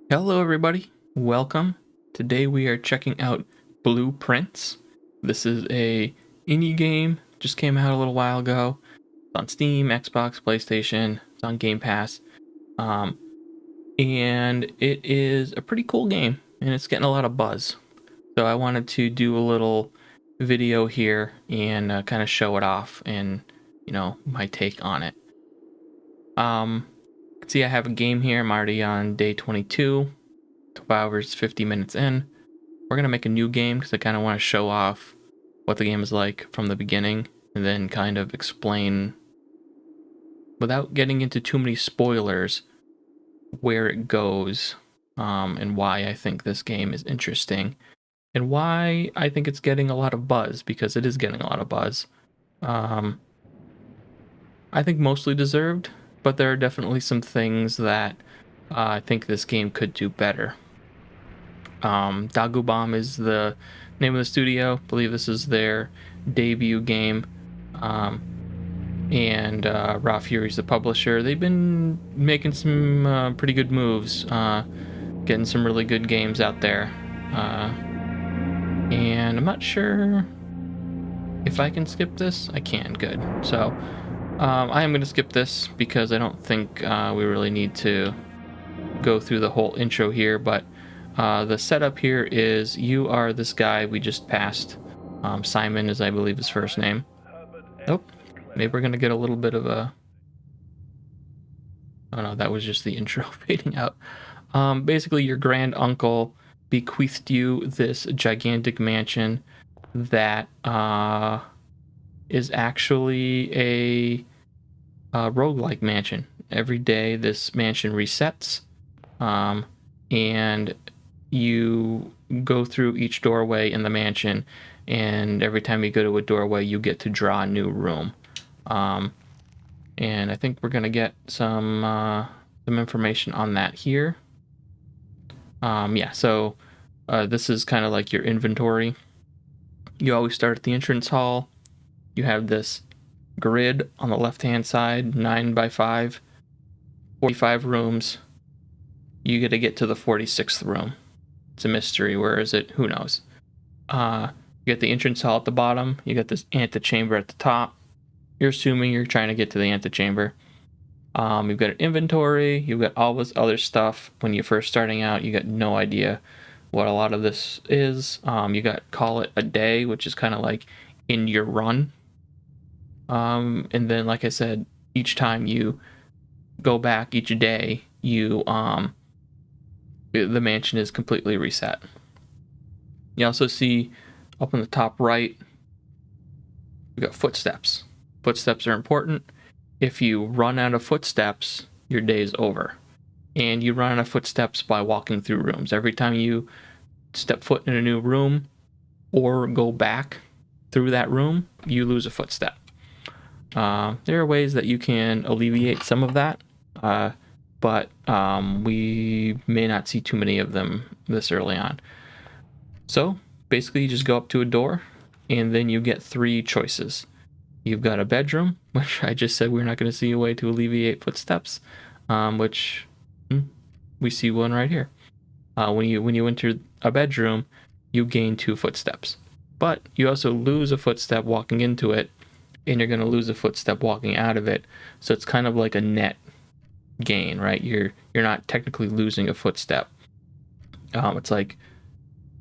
Hello everybody, welcome. Today we are checking out Blueprints. This is a indie game, just came out a little while ago. It's on Steam, Xbox, PlayStation, it's on Game Pass. And it is a pretty cool game, and it's getting a lot of buzz. So I wanted to do a little video here and kind of show it off and, my take on it. See I have a game here. I'm already on day 22. 12 hours, 50 minutes in. We're going to make a new game because I kind of want to show off what the game is like from the beginning and then kind of explain, without getting into too many spoilers, where it goes and why I think this game is interesting and why I think it's getting a lot of buzz, because it is getting a lot of buzz. I think mostly deserved, but there are definitely some things that I think this game could do better. Dagobah is the name of the studio. I believe this is their debut game. And Raw Fury's the publisher. They've been making some pretty good moves, getting some really good games out there. And I'm not sure if I can skip this. I can, good. So I am going to skip this because I don't think we really need to go through the whole intro here, but the setup here is you are this guy we just passed. Simon is, I believe, his first name. Nope. Maybe we're going to get a little bit of a... Oh no, that was just the intro fading out. Basically, your grand uncle bequeathed you this gigantic mansion that is actually a roguelike mansion. Every day this mansion resets, and you go through each doorway in the mansion, and every time you go to a doorway you get to draw a new room. And I think we're gonna get some information on that here. So this is kind of like your inventory. You always start at the entrance hall. You have this grid on the left hand side, 9 by 5, 45 rooms. You get to get to the 46th room. It's a mystery. Where is it? Who knows? You get the entrance hall at the bottom. You got this antechamber at the top. You're assuming you're trying to get to the antechamber. You've got an inventory. You've got all this other stuff. When you're first starting out, you got no idea what a lot of this is. You got call it a day, which is kind of like in your run. And then, like I said, each time you go back each day, the mansion is completely reset. You also see up in the top right, we got footsteps. Footsteps are important. If you run out of footsteps, your day is over. And you run out of footsteps by walking through rooms. Every time you step foot in a new room or go back through that room, you lose a footstep. There are ways that you can alleviate some of that, but we may not see too many of them this early on. So basically you just go up to a door and then you get 3 choices. You've got a bedroom, which I just said we're not going to see a way to alleviate footsteps, which we see one right here. When you enter a bedroom, you gain 2 footsteps, but you also lose a footstep walking into it, and you're going to lose a footstep walking out of it. So it's kind of like a net gain, right? You're not technically losing a footstep. It's like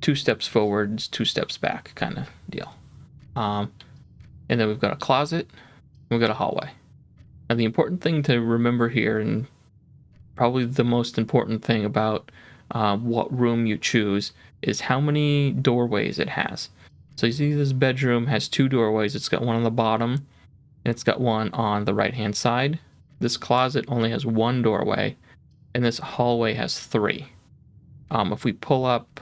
2 steps forwards, 2 steps back kind of deal. And then we've got a closet, we've got a hallway. Now the important thing to remember here, and probably the most important thing about what room you choose, is how many doorways it has. So you see this bedroom has 2 doorways. It's got one on the bottom and it's got one on the right hand side. This closet only has 1 doorway, and this hallway has 3. If we pull up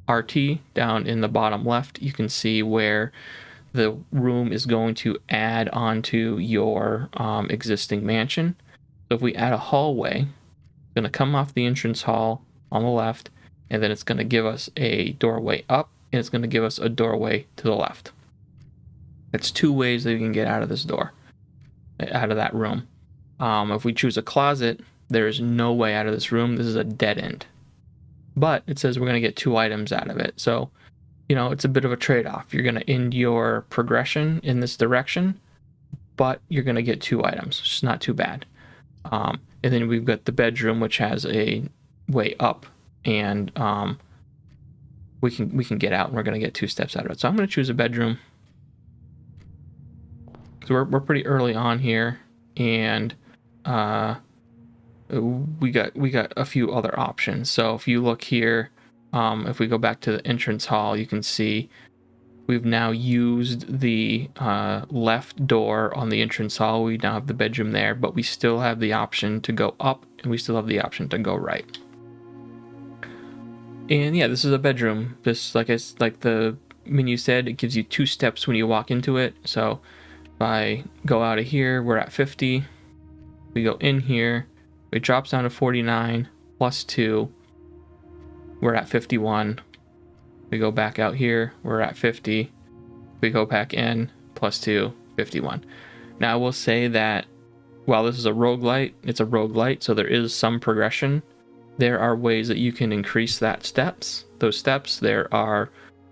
RT down in the bottom left, you can see where the room is going to add onto your existing mansion. So if we add a hallway, it's going to come off the entrance hall on the left, and then it's going to give us a doorway up, and it's going to give us a doorway to the left. That's 2 ways that we can get out of this door, out of that room. If we choose a closet, There is no way out of this room. This is a dead end. But it says we're going to get 2 items out of it. So, you know, it's a bit of a trade-off. You're going to end your progression in this direction, but you're going to get 2 items. It's not too bad. And then we've got the bedroom, which has a way up, and we can get out, and we're going to get 2 steps out of it. So I'm going to choose a bedroom. So we're pretty early on here, and we got a few other options. So if you look here, if we go back to the entrance hall, you can see we've now used the left door on the entrance hall. We now have the bedroom there, but we still have the option to go up, and we still have the option to go right. And yeah, this is a bedroom. This, like the menu said, it gives you 2 steps when you walk into it. So if I go out of here, we're at 50. We go in here, it drops down to 49 plus 2. We're at 51. We go back out here, we're at 50. We go back in, plus 2, 51. Now I will say that while this is a roguelite, it's a roguelite, so there is some progression. There are ways that you can increase those steps. There are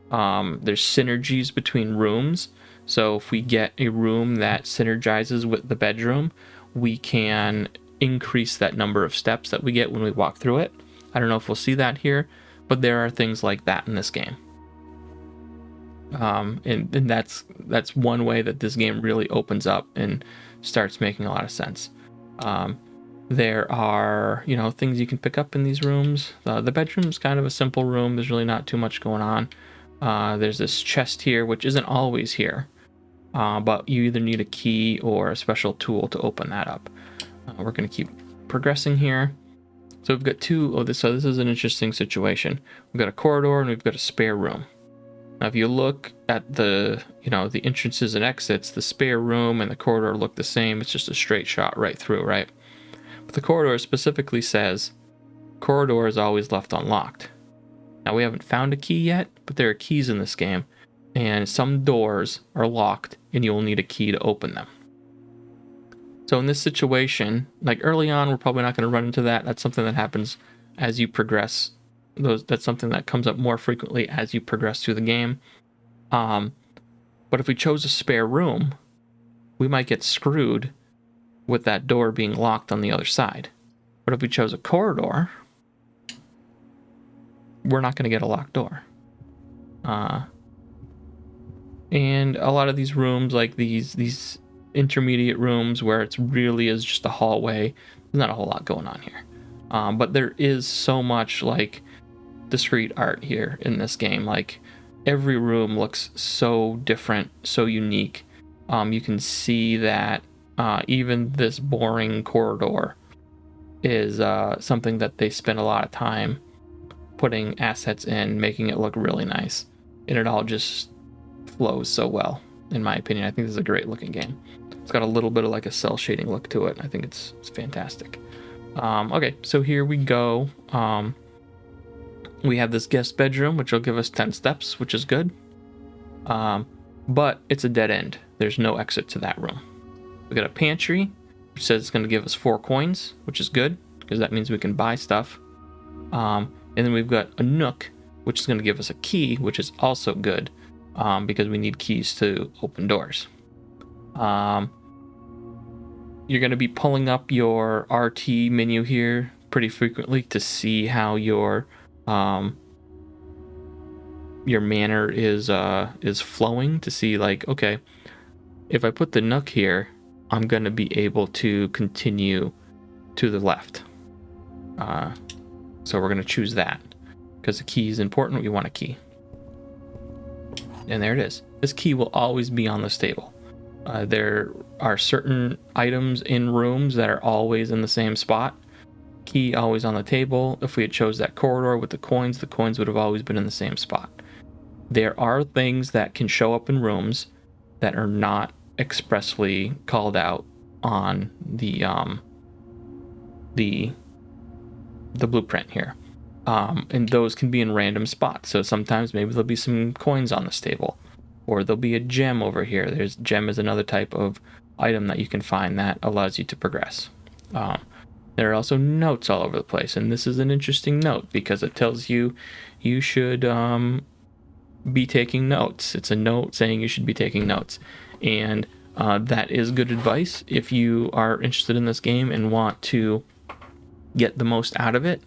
there's synergies between rooms. So if we get a room that synergizes with the bedroom, we can increase that number of steps that we get when we walk through it. I don't know if we'll see that here, but there are things like that in this game. And that's one way that this game really opens up and starts making a lot of sense. There are, you know, things you can pick up in these rooms. The bedroom's kind of a simple room. There's really not too much going on. There's this chest here, which isn't always here, but you either need a key or a special tool to open that up. We're going to keep progressing here. So we've got so this is an interesting situation. We've got a corridor and we've got a spare room. Now, if you look at the entrances and exits, the spare room and the corridor look the same. It's just a straight shot right through, right? But the corridor specifically says, corridor is always left unlocked. Now, we haven't found a key yet, but there are keys in this game, and some doors are locked, and you'll need a key to open them. So in this situation, like early on, we're probably not going to run into that. That's something that happens as you progress. That's something that comes up more frequently as you progress through the game. But if we chose a spare room, we might get screwed with that door being locked on the other side. But if we chose a corridor, we're not going to get a locked door. And a lot of these rooms, like these intermediate rooms where it's really is just a hallway, there's not a whole lot going on here. But there is so much like discrete art here in this game. Like every room looks so different, so unique. You can see that even this boring corridor is something that they spend a lot of time putting assets in, making it look really nice, and it all just flows so well, in my opinion. I think this is a great looking game. It's got a little bit of like a cell shading look to it. I think it's fantastic. Okay, so here we go. We have this guest bedroom, which will give us 10 steps, which is good. But it's a dead end. There's no exit to that room. We got a pantry, which says it's going to give us 4 coins, which is good, because that means we can buy stuff. And then we've got a nook, which is going to give us a key, which is also good, because we need keys to open doors. You're going to be pulling up your RT menu here pretty frequently to see how your manner is flowing, to see like, okay, if I put the nook here, I'm going to be able to continue to the left. So we're going to choose that because the key is important. We want a key. And there it is. This key will always be on this table. There are certain items in rooms that are always in the same spot. Key always on the table. If we had chose that corridor with the coins would have always been in the same spot. There are things that can show up in rooms that are not expressly called out on the blueprint here. And those can be in random spots. So sometimes maybe there'll be some coins on this table, or there'll be a gem over here. Gem is another type of item that you can find that allows you to progress. And There are also notes all over the place, and this is an interesting note because it tells you you should be taking notes. It's a note saying you should be taking notes, and that is good advice if you are interested in this game and want to get the most out of it.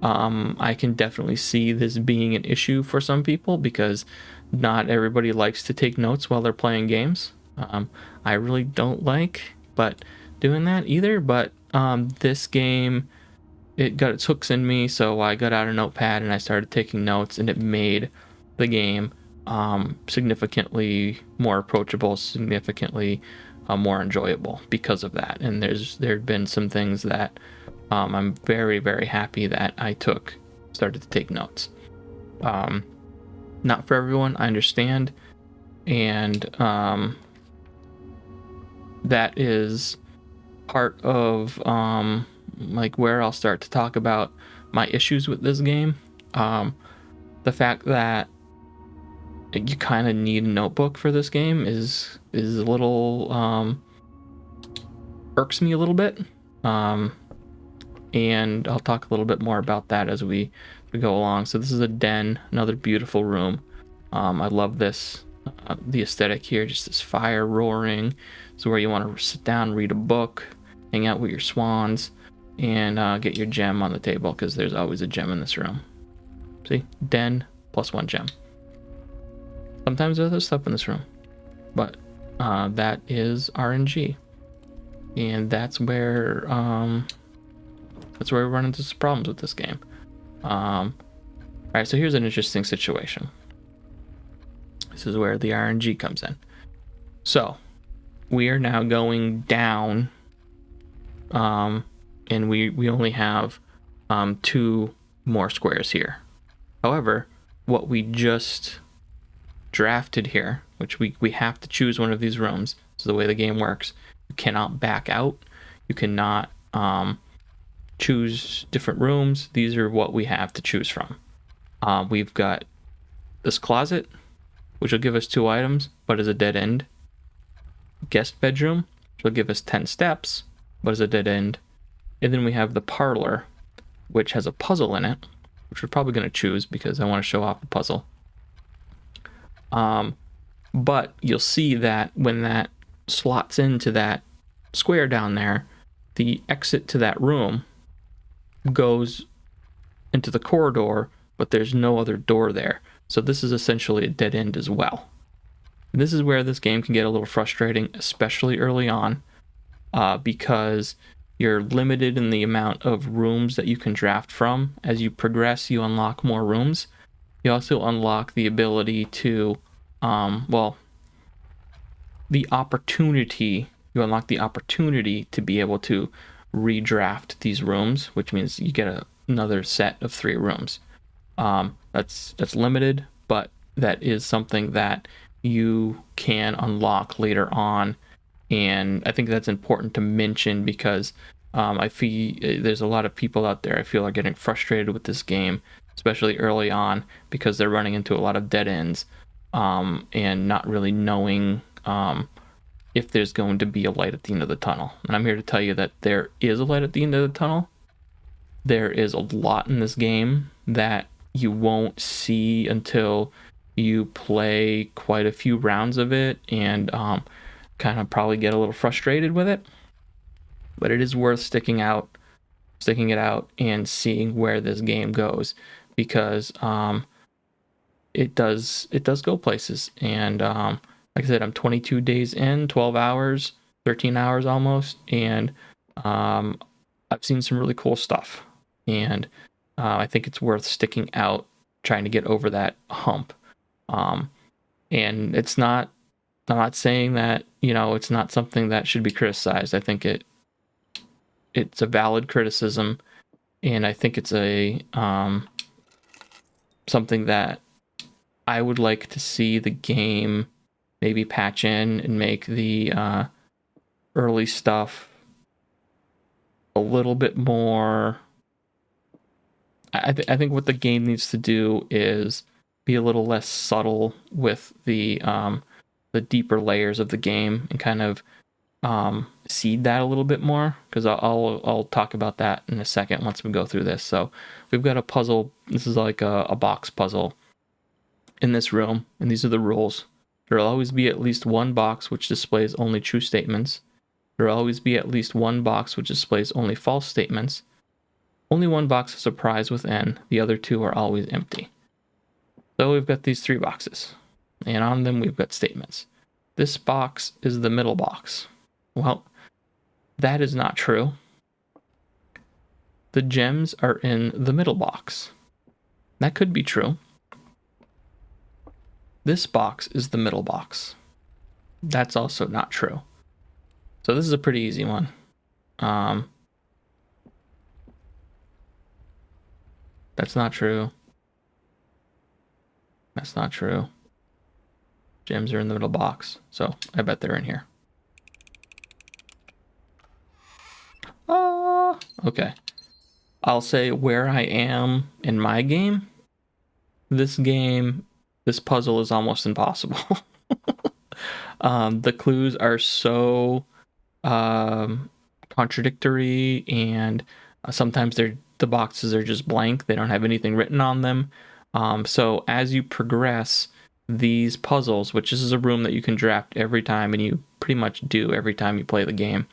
I can definitely see this being an issue for some people because not everybody likes to take notes while they're playing games. I really don't like doing that either, but this game, it got its hooks in me, so I got out a notepad and I started taking notes, and it made the game significantly more approachable, significantly more enjoyable because of that. And there've been some things that I'm very, very happy that I started to take notes. Not for everyone, I understand, and that is part of like where I'll start to talk about my issues with this game. The fact that you kind of need a notebook for this game is a little irks me a little bit, and I'll talk a little bit more about that as we go along. So this is a den, another beautiful room. I love this, the aesthetic here, just this fire roaring. So where you want to sit down, read a book, hang out with your swans, and get your gem on the table, because there's always a gem in this room. See, den plus 1 gem. Sometimes there's other stuff in this room, but that is RNG, and that's where we run into some problems with this game. All right, so here's an interesting situation. This is where the RNG comes in. So we are now going down, and we only have 2 more squares here. However, what we just drafted here, which we have to choose one of these rooms. So the way the game works, you cannot back out. You cannot choose different rooms. These are what we have to choose from. We've got this closet, which will give us 2 items, but is a dead end. Guest bedroom, which will give us 10 steps, but is a dead end. And then we have the parlor, which has a puzzle in it, which we're probably going to choose because I want to show off the puzzle. But you'll see that when that slots into that square down there, the exit to that room goes into the corridor, but there's no other door there. So this is essentially a dead end as well. And this is where this game can get a little frustrating, especially early on, because you're limited in the amount of rooms that you can draft from. As you progress, you unlock more rooms. You also unlock the ability to, you unlock the opportunity to be able to redraft these rooms, which means you get another set of 3 rooms. That's limited, but that is something that you can unlock later on, and I think that's important to mention because I feel there's a lot of people out there I feel are getting frustrated with this game, especially early on, because they're running into a lot of dead ends, and not really knowing if there's going to be a light at the end of the tunnel. And I'm here to tell you that there is a light at the end of the tunnel. There is a lot in this game that you won't see until you play quite a few rounds of it and kind of probably get a little frustrated with it. But it is worth sticking it out and seeing where this game goes, because it does go places. And like I said, I'm 22 days in, 12 hours, 13 hours almost, and I've seen some really cool stuff. And I think it's worth sticking out, trying to get over that hump. And it's not, I'm not saying that, it's not something that should be criticized. I think it's a valid criticism, and I think it's a something that I would like to see the game maybe patch in and make the early stuff a little bit more. I think what the game needs to do is be a little less subtle with the deeper layers of the game, and kind of seed that a little bit more, because I'll talk about that in a second once we go through this. So we've got a puzzle. This is like a box puzzle in this room, and these are the rules. There will always be at least one box which displays only true statements. There will always be at least one box which displays only false statements. Only one box has a prize within. The other two are always empty. So we've got these 3 boxes, and on them we've got statements. This box is the middle box. Well, that is not true. The gems are in the middle box. That could be true. This box is the middle box. That's also not true. So this is a pretty easy one. That's not true. That's not true. Gems are in the middle box, so I bet they're in here. Okay. I'll say where I am in my game. This puzzle is almost impossible. The clues are so contradictory, and sometimes the boxes are just blank. They don't have anything written on them. So as you progress these puzzles, which this is a room that you can draft every time, and you pretty much do every time you play the game,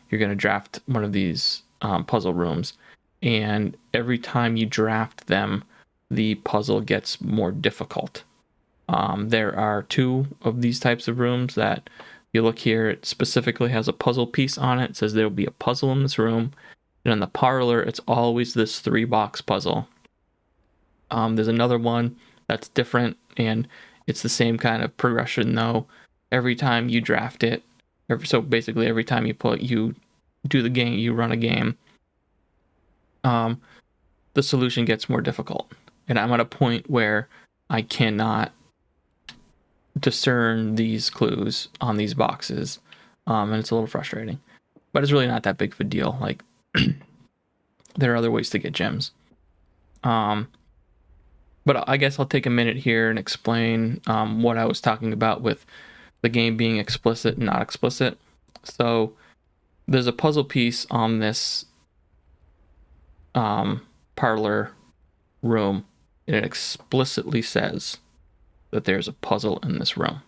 you're going to draft one of these puzzle rooms. And every time you draft them, the puzzle gets more difficult. There are 2 of these types of rooms that you look here. It specifically has a puzzle piece on it. It says there will be a puzzle in this room. And in the parlor, it's always this 3-box puzzle. There's another one that's different, and it's the same kind of progression though. Every time you draft it, so basically every time you do the game, you run a game, the solution gets more difficult. And I'm at a point where I cannot discern these clues on these boxes, and it's a little frustrating. But it's really not that big of a deal. Like, there are other ways to get gems. But I guess I'll take a minute here and explain what I was talking about with the game being explicit and not explicit. So there's a puzzle piece on this parlor room, and it explicitly says that there's a puzzle in this room.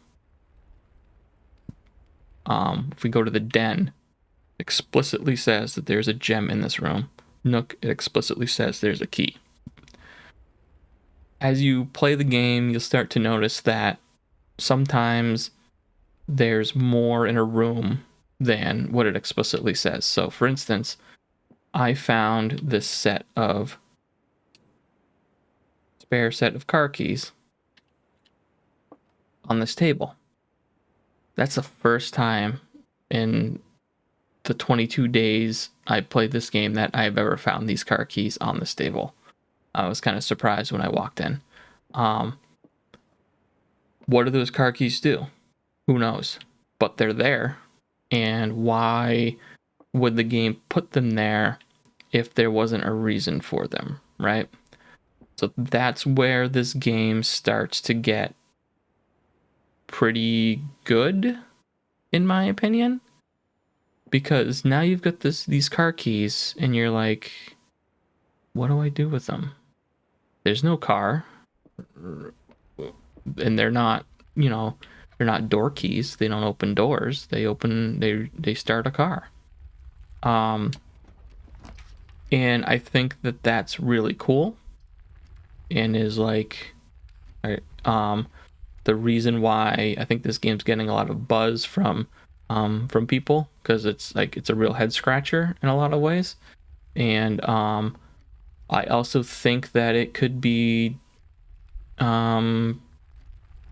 If we go to the den, it explicitly says that there's a gem in this room. Nook, it explicitly says there's a key. As you play the game, you'll start to notice that sometimes there's more in a room than what it explicitly says. So, for instance, I found this spare set of car keys on this table. That's the first time in the 22 days I played this game that I've ever found these car keys on this table. I was kind of surprised when I walked in. What do those car keys do? Who knows? But they're there. And why would the game put them there if there wasn't a reason for them, right? So that's where this game starts to get pretty good, in my opinion. Because now you've got these car keys, and you're like, what do I do with them? There's no car, and they're not, they're not door keys. They don't open doors. They start a car. And I think that that's really cool, and is like, the reason why I think this game's getting a lot of buzz from people, because it's a real head scratcher in a lot of ways. And I also think that it could be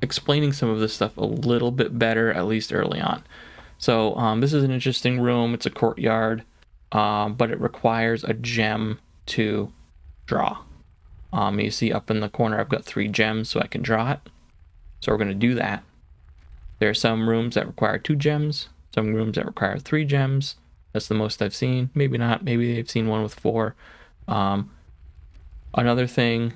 explaining some of this stuff a little bit better, at least early on. So this is an interesting room. It's a courtyard, but it requires a gem to draw. You see up in the corner, I've got 3 gems, so I can draw it. So we're going to do that. There are some rooms that require 2 gems, some rooms that require 3 gems. That's the most I've seen. Maybe not. Maybe they've seen one with 4. Another thing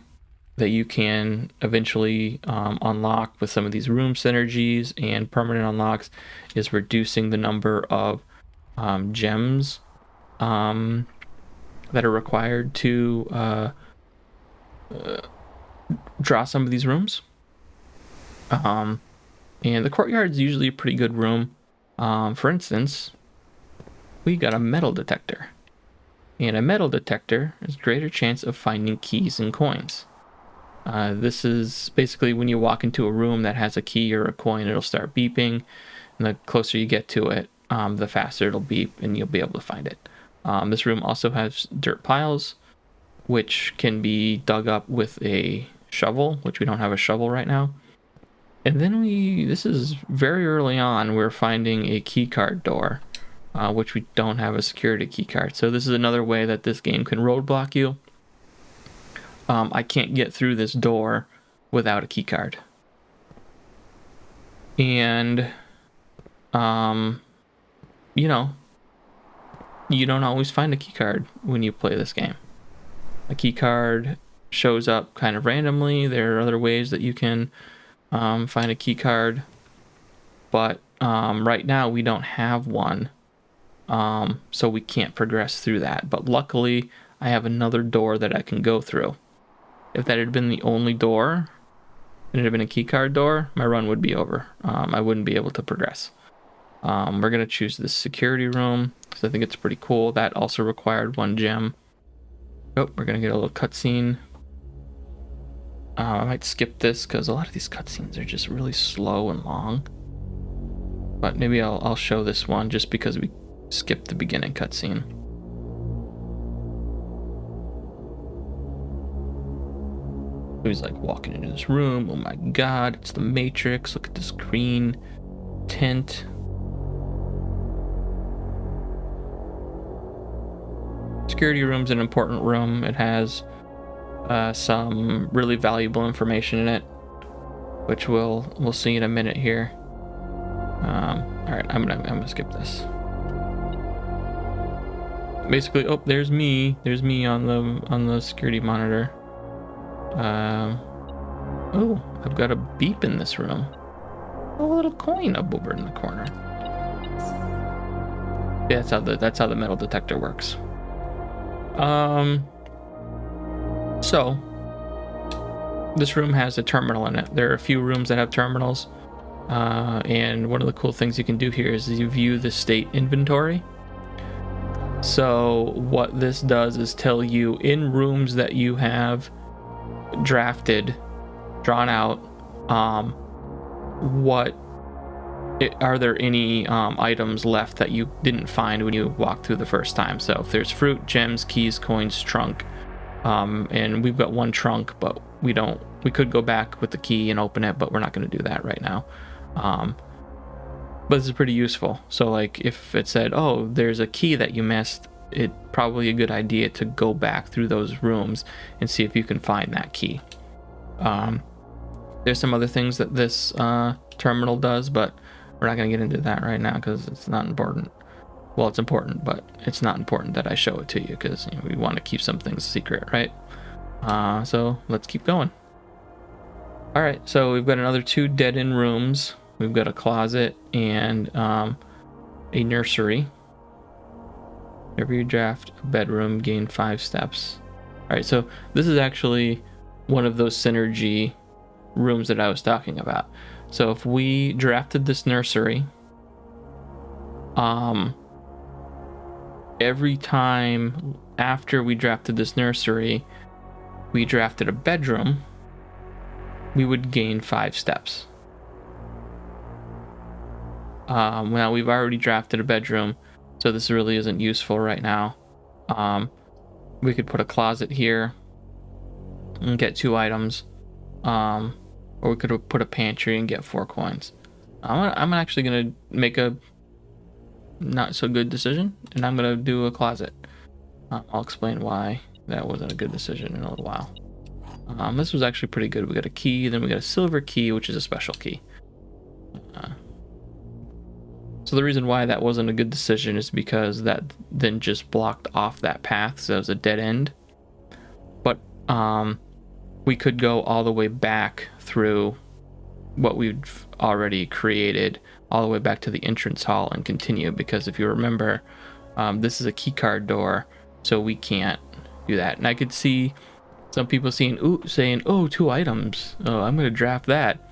that you can eventually unlock with some of these room synergies and permanent unlocks is reducing the number of gems that are required to draw some of these rooms. And the courtyard is usually a pretty good room. For instance, we got a metal detector. And a metal detector has greater chance of finding keys and coins. This is basically when you walk into a room that has a key or a coin, it'll start beeping. And the closer you get to it, the faster it'll beep and you'll be able to find it. This room also has dirt piles, which can be dug up with a shovel, which we don't have a shovel right now. And then this is very early on, we're finding a keycard door, which we don't have a security keycard. So this is another way that this game can roadblock you. I can't get through this door without a keycard. And, you know, you don't always find a keycard when you play this game. A keycard shows up kind of randomly. There are other ways that you can find a keycard, but right now we don't have one, so we can't progress through that. But luckily, I have another door that I can go through. If that had been the only door, and it had been a keycard door, my run would be over. I wouldn't be able to progress. We're going to choose this security room because I think it's pretty cool. That also required 1 gem. Oh, we're going to get a little cutscene. I might skip this because a lot of these cutscenes are just really slow and long. But maybe I'll show this one just because we skipped the beginning cutscene. He's like walking into this room. Oh my god, it's the Matrix. Look at this green tint. Security room's an important room. It has some really valuable information in it, which we'll see in a minute here. All right, I'm gonna skip this. Basically, oh, there's me on the security monitor. Oh, I've got a beep in this room. Oh, a little coin up over in the corner. Yeah, that's how the metal detector works. So this room has a terminal in it. There are a few rooms that have terminals, and one of the cool things you can do here is you view the state inventory. So what this does is tell you in rooms that you have drawn out, are there any items left that you didn't find when you walked through the first time. So if there's fruit, gems, keys, coins, trunk, and we've got 1 trunk, but we could go back with the key and open it, but we're not going to do that right now. But this is pretty useful. So like if it said, oh, there's a key that you missed, it's probably a good idea to go back through those rooms and see if you can find that key. There's some other things that this terminal does, but we're not going to get into that right now because it's not important. Well, it's important, but it's not important that I show it to you because we want to keep some things secret, right? So let's keep going. All right, so we've got another 2 dead-end rooms. We've got a closet and a nursery. Whenever you draft a bedroom, gain 5 steps. All right, so this is actually one of those synergy rooms that I was talking about. So if we drafted this nursery, every time after we drafted this nursery, we drafted a bedroom, we would gain 5 steps. Now we've already drafted a bedroom, so this really isn't useful right now. We could put a closet here and get 2 items, or we could put a pantry and get 4 coins. I'm actually gonna make a not so good decision, and I'm gonna do a closet. I'll explain why that wasn't a good decision in a little while. This was actually pretty good. We got a key, then we got a silver key, which is a special key. So the reason why that wasn't a good decision is because that then just blocked off that path, so it was a dead end. But we could go all the way back through what we've already created all the way back to the entrance hall and continue, because if you remember, this is a key card door, so we can't do that. And I could see some people saying, oh, 2 items, oh, I'm gonna draft that,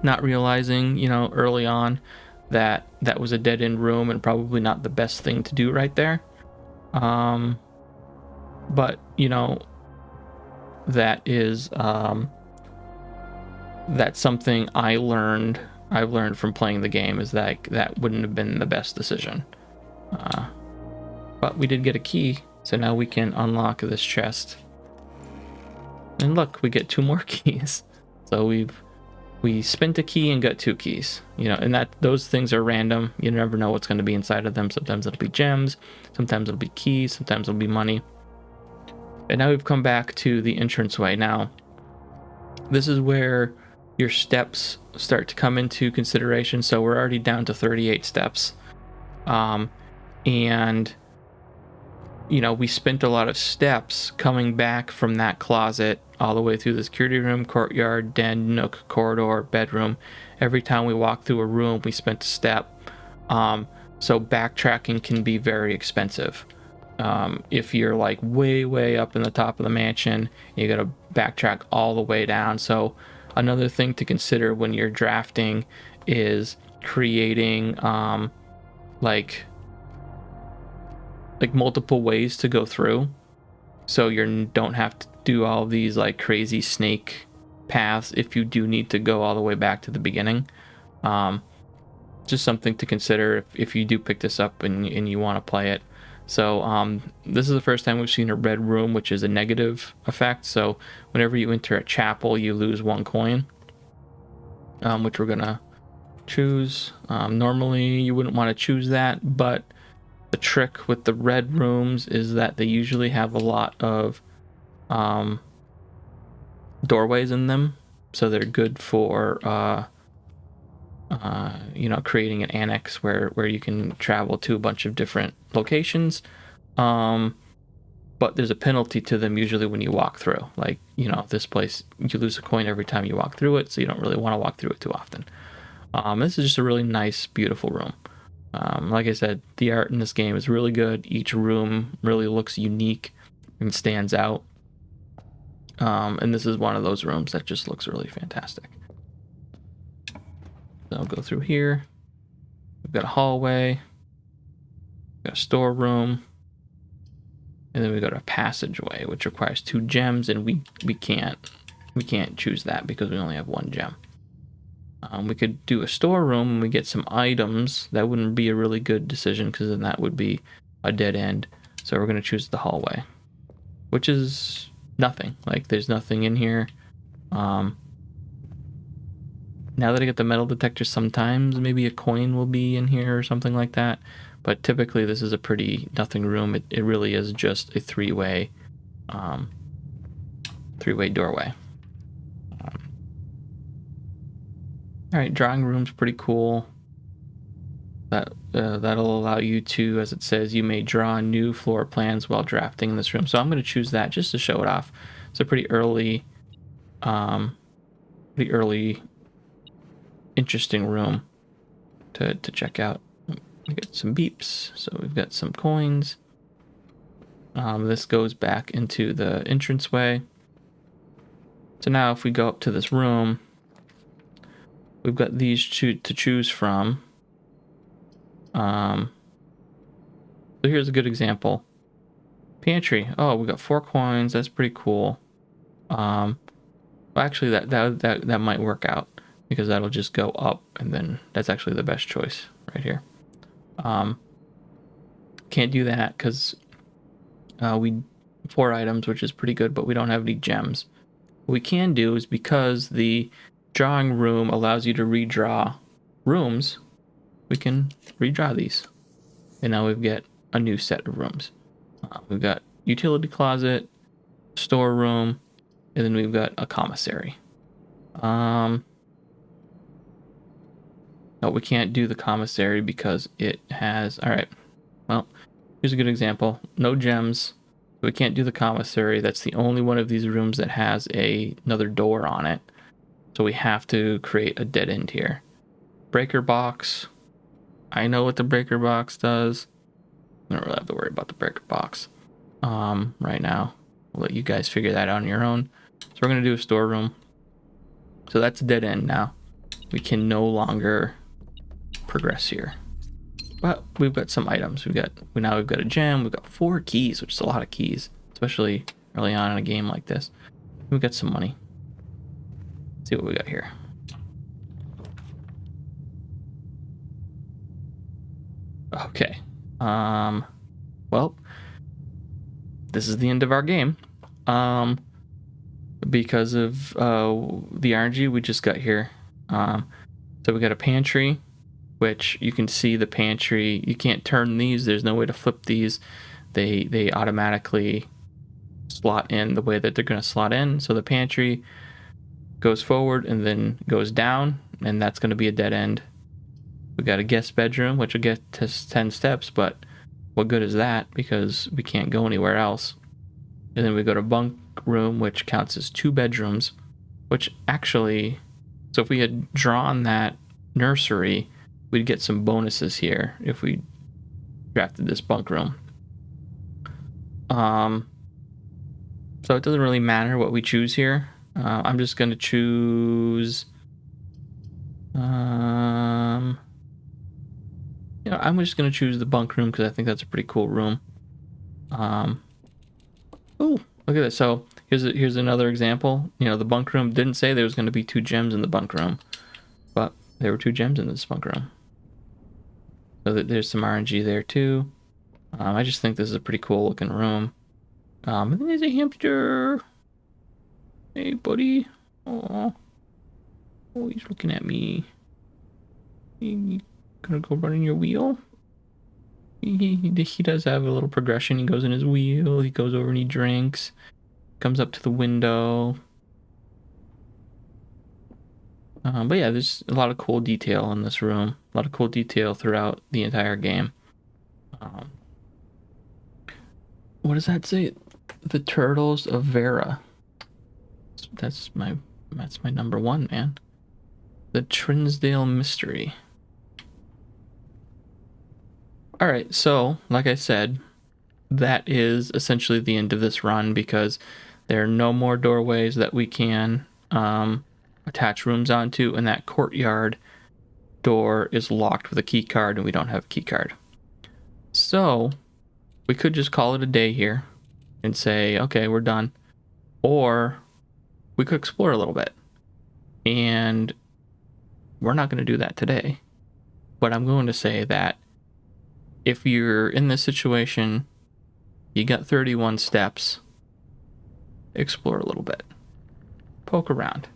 not realizing, you know, early on that that was a dead-end room and probably not the best thing to do right there. But you know, that is that's something I've learned from playing the game, is that that wouldn't have been the best decision. But we did get a key, so now we can unlock this chest. And look, we get 2 more keys. So we spent a key and got 2 keys. You know, and that those things are random. You never know what's going to be inside of them. Sometimes it'll be gems, sometimes it'll be keys, sometimes it'll be money. And now we've come back to the entranceway. Now, this is where your steps start to come into consideration. So we're already down to 38 steps. And you know, we spent a lot of steps coming back from that closet all the way through the security room, courtyard, den, nook, corridor, bedroom. Every time we walk through a room, we spent a step. So backtracking can be very expensive. If you're like way up in the top of the mansion, you got to backtrack all the way down. So another thing to consider when you're drafting is creating like multiple ways to go through, so you don't have to do all these like crazy snake paths if you do need to go all the way back to the beginning. Just something to consider if you do pick this up and you want to play it. So this is the first time we've seen a red room, which is a negative effect. So whenever you enter a chapel, you lose 1 coin, which we're gonna choose. Normally you wouldn't want to choose that, but the trick with the red rooms is that they usually have a lot of doorways in them, so they're good for you know, creating an annex where you can travel to a bunch of different locations. But there's a penalty to them usually when you walk through. Like, you know, this place, you lose a coin every time you walk through it, so you don't really want to walk through it too often. This is just a really nice, beautiful room. Like I said, the art in this game is really good. Each room really looks unique and stands out. And this is one of those rooms that just looks really fantastic. So I'll go through here. We've got a hallway, we've got a storeroom, and then we got a passageway, which requires 2 gems, and we can't choose that because we only have 1 gem. We could do a storeroom and we get some items. That wouldn't be a really good decision because then that would be a dead end. So we're going to choose the hallway, which is nothing. Like, there's nothing in here. Now that I get the metal detector, sometimes maybe a coin will be in here or something like that. But typically this is a pretty nothing room. It really is just a 3-way doorway. All right, drawing room's pretty cool. That'll allow you to, as it says, you may draw new floor plans while drafting in this room. So I'm going to choose that just to show it off. It's a pretty early, interesting room to check out. We get some beeps, so we've got some coins. This goes back into the entranceway. So now if we go up to this room, we've got these to choose from. So here's a good example. Pantry. Oh, we got 4 coins. That's pretty cool. Well, actually, that might work out because that'll just go up, and then that's actually the best choice right here. Can't do that because we 4 items, which is pretty good, but we don't have any gems. What we can do is, because the drawing room allows you to redraw rooms, we can redraw these, and now we've got a new set of rooms. We've got utility closet, storeroom, and then we've got a commissary. No, we can't do the commissary because it has... All right, well, here's a good example. No gems. We can't do the commissary. That's the only one of these rooms that has another door on it. So we have to create a dead end here. breaker box. I know what the breaker box does. I don't really have to worry about the breaker box right now. I'll let you guys figure that out on your own. So we're going to do a storeroom. So that's a dead end now. We can no longer progress here. But we've got some items. We've got a gem. We've got 4 keys, which is a lot of keys, especially early on in a game like this. We've got some money. Let's see what we got here. Okay. Well, this is the end of our game. Because of the RNG we just got here. So we got a pantry, which you can see the pantry. You can't turn these. There's no way to flip these. They automatically slot in the way that they're going to slot in. So the pantry goes forward and then goes down, and that's going to be a dead end. We got a guest bedroom, which will get to 10 steps, but what good is that? Because we can't go anywhere else. And then we go to bunk room, which counts as 2 bedrooms, which actually, so if we had drawn that nursery, we'd get some bonuses here if we drafted this bunk room. So it doesn't really matter what we choose here. I'm just going to choose, I'm just going to choose the bunk room because I think that's a pretty cool room. Oh, look at this. So here's another example. The bunk room didn't say there was going to be 2 gems in the bunk room, but there were 2 gems in this bunk room. So there's some RNG there too. I just think this is a pretty cool looking room. And then there's a hamster. Hey, buddy. Oh, he's looking at me. He gonna go run in your wheel? He does have a little progression. He goes in his wheel. He goes over and he drinks. Comes up to the window. But yeah, there's a lot of cool detail in this room. A lot of cool detail throughout the entire game. What does that say? The Turtles of Vera. That's my number 1, man. The Trinsdale Mystery. All right, so like I said, that is essentially the end of this run because there are no more doorways that we can attach rooms onto, and that courtyard door is locked with a key card, and we don't have a key card. So we could just call it a day here and say, okay, we're done. Or we could explore a little bit. And we're not going to do that today. But I'm going to say that if you're in this situation, you got 31 steps, explore a little bit. Poke around.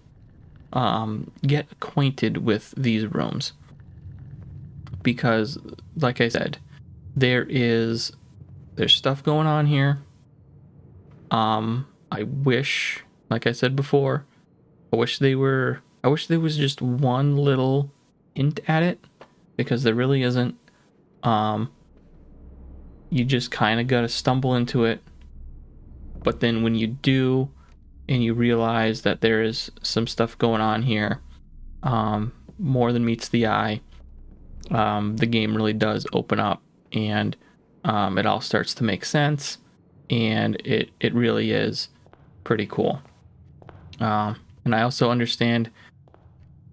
Get acquainted with these rooms. Because, like I said, there's stuff going on here. I wish, like I said before, I wish there was just one little hint at it, because there really isn't. You just kind of gotta stumble into it. But then when you do, and you realize that there is some stuff going on here, more than meets the eye, the game really does open up, and it all starts to make sense, and it really is pretty cool. And I also understand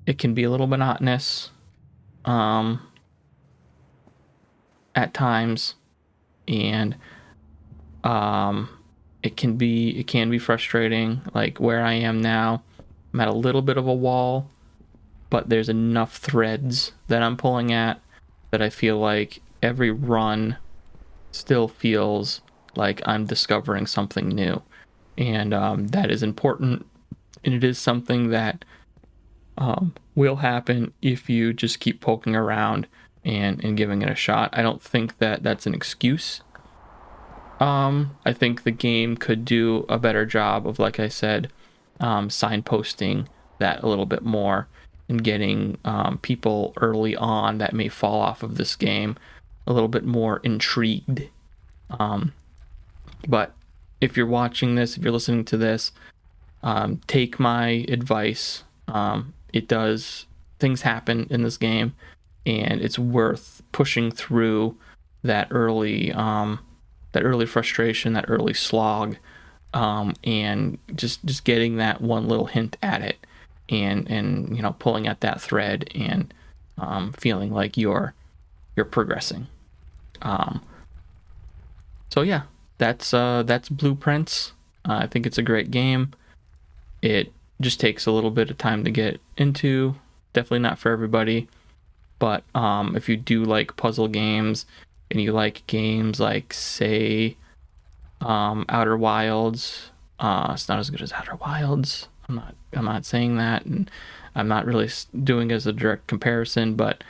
it can be a little monotonous at times, and it can be frustrating. Like where I am now, I'm at a little bit of a wall, but there's enough threads that I'm pulling at that I feel like every run still feels like I'm discovering something new, and that is important, and it is something that will happen if you just keep poking around and giving it a shot. I don't think that that's an excuse. I think the game could do a better job of, like I said, signposting that a little bit more, and getting people early on that may fall off of this game a little bit more intrigued. But if you're watching this, if you're listening to this, take my advice. It does things happen in this game, and it's worth pushing through that early frustration, that early slog, and just getting that one little hint at it, and you know, pulling at that thread, and feeling like you're progressing. So yeah, that's Blueprints. I think it's a great game. It just takes a little bit of time to get into. Definitely not for everybody, but if you do like puzzle games and you like games like, say, Outer Wilds, it's not as good as Outer Wilds. I'm not saying that, and I'm not really doing it as a direct comparison, but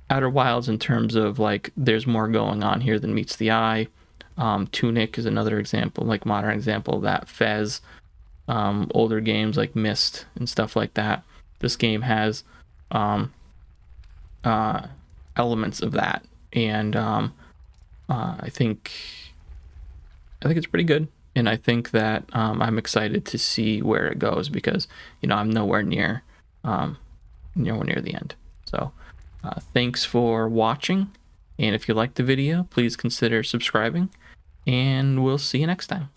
Outer Wilds, in terms of like, there's more going on here than meets the eye. Tunic is another example, like modern example of that. Fez, older games like Myst and stuff like that. This game has elements of that, and I think it's pretty good, and I think that I'm excited to see where it goes, because you know, I'm nowhere near the end. So thanks for watching, and if you liked the video, please consider subscribing, and we'll see you next time.